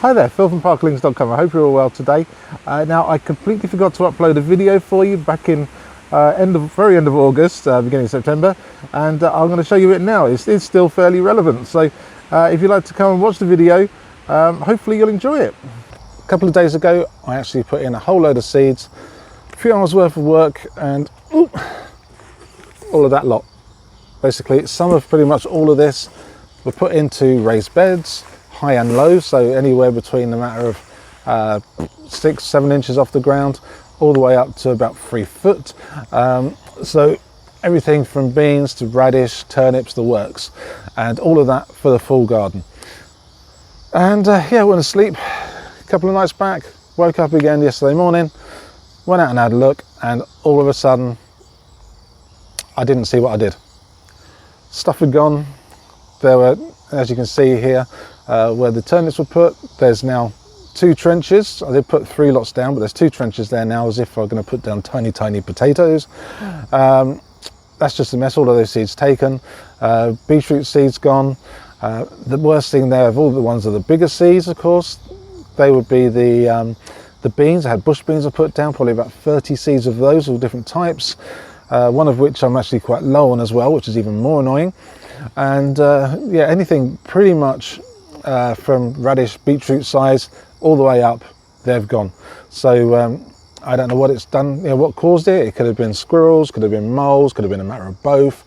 Hi there, Phil from parklings.com. I hope you're all well today. Now, I completely forgot to upload a video for you back in very end of August, beginning of September, and I'm going to show you it now. It's still fairly relevant, so if you'd like to come and watch the video, hopefully you'll enjoy it. A couple of days ago, I actually put in a whole load of seeds, a few hours worth of work, and all of that lot. Basically, some of pretty much all of this were put into raised beds, high and low, so anywhere between a matter of 6-7 inches off the ground all the way up to about 3 foot. So everything from beans to radish, turnips, the works, and all of that for the full garden. And yeah, went to sleep a couple of nights back, woke up again yesterday morning, went out and had a look, and all of a sudden I didn't see what I did. Stuff had gone. There were, as you can see here, where the turnips were put, there's now 2 trenches. I did put 3 lots down, but there's 2 trenches there now, as if I'm going to put down tiny potatoes. That's just a mess. All of those seeds taken. Beetroot seeds gone. The worst thing there of all the ones are the bigger seeds, of course. They would be the beans. I had bush beans I put down, probably about 30 seeds of those, all different types. One of which I'm actually quite low on as well, which is even more annoying. And yeah, anything pretty much from radish, beetroot size all the way up, they've gone. So I don't know what it's done, what caused it. It could have been squirrels, could have been moles, could have been a matter of both.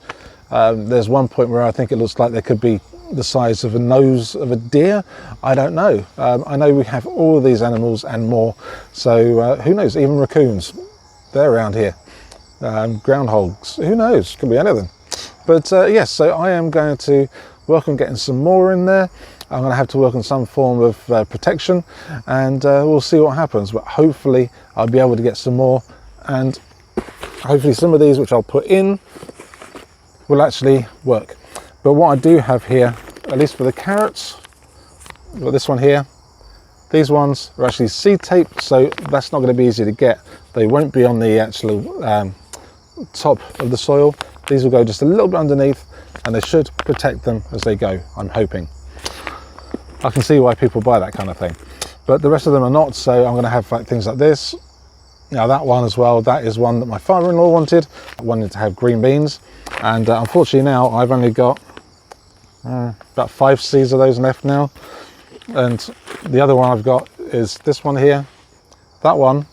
There's one point where I think it looks like there could be the size of a nose of a deer. I don't know. I know we have all of these animals and more, so who knows, even raccoons, they're around here. Groundhogs, who knows, could be anything. But yes, so I am going to work on getting some more in there. I'm going to have to work on some form of protection, and we'll see what happens. But hopefully I'll be able to get some more, and hopefully some of these which I'll put in will actually work. But what I do have here, at least for the carrots, well, this one here, these ones are actually seed taped, so that's not going to be easy to get. They won't be on the actual top of the soil. These will go just a little bit underneath, and they should protect them as they go, I'm hoping. I can see why people buy that kind of thing, but the rest of them are not. So I'm going to have like things like this. Now that one as well, that is one that my father-in-law wanted. I wanted to have green beans, and unfortunately now I've only got about 5 seeds of those left now. And the other one I've got is this one here. That one,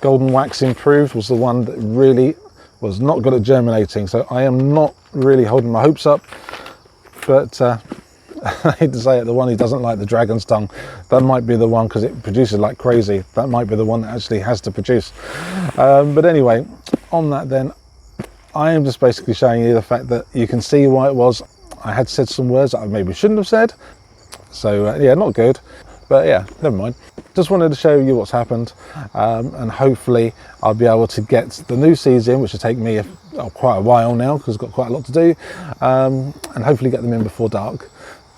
Golden Wax Improved, was the one that really was not good at germinating, so I am not really holding my hopes up. But I hate to say it, the one who doesn't like the dragon's tongue, that might be the one, because it produces like crazy. That might be the one that actually has to produce. But anyway, on that then, I am just basically showing you the fact that you can see why it was. I had said some words that I maybe shouldn't have said. So yeah, not good. But yeah, never mind. Just wanted to show you what's happened, and hopefully I'll be able to get the new seeds in, which will take me quite a while now, because I've got quite a lot to do, and hopefully get them in before dark.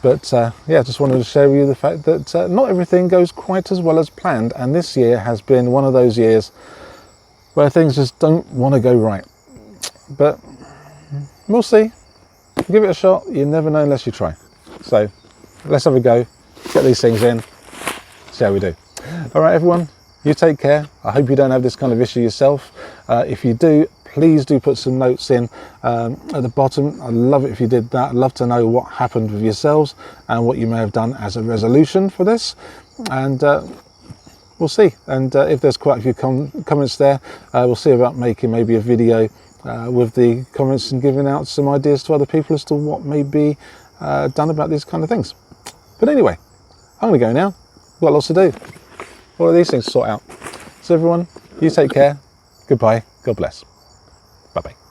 But yeah, just wanted to show you the fact that not everything goes quite as well as planned, and this year has been one of those years where things just don't want to go right. But we'll see. Give it a shot. You never know unless you try. So let's have a go, get these things in, see how we do. All right, everyone, you take care. I hope you don't have this kind of issue yourself. If you do, please do put some notes in at the bottom. I'd love it if you did that. I'd love to know what happened with yourselves and what you may have done as a resolution for this. And we'll see. And if there's quite a few comments there, we'll see about making maybe a video with the comments and giving out some ideas to other people as to what may be done about these kind of things. But anyway, I'm going to go now. I've got lots to do. All of these things to sort out. So everyone, you take care. Goodbye. God bless. Bye-bye.